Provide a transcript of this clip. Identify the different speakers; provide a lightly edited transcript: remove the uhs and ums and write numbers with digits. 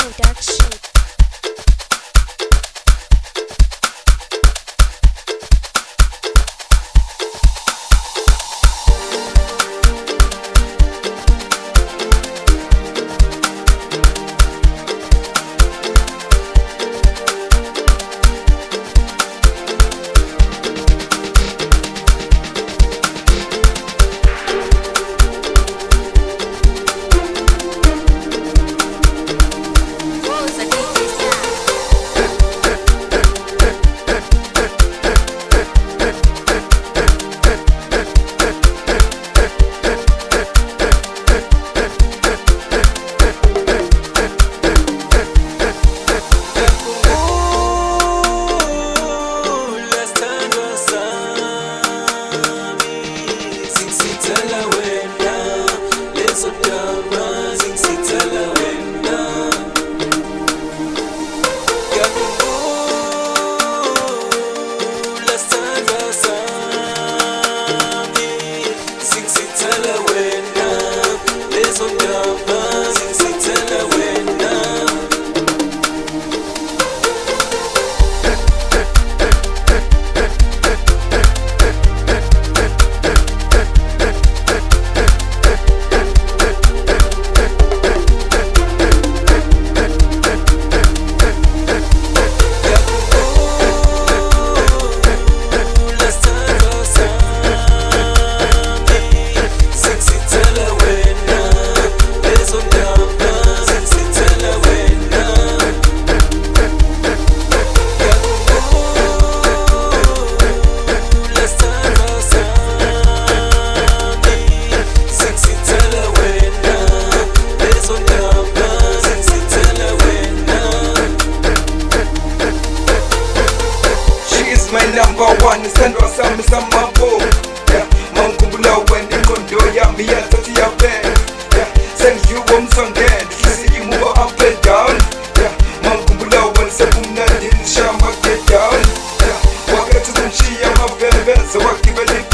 Speaker 1: Production.
Speaker 2: My number one is stand on some mambo. Yeah, Mankumbula when the condo ya me at the bed. Yeah, send you one song then. See you move up and down. Yeah, Mankumbula when Sabuna didn't shama get down. Yeah, walk to the Chia, my velvet, so I give it.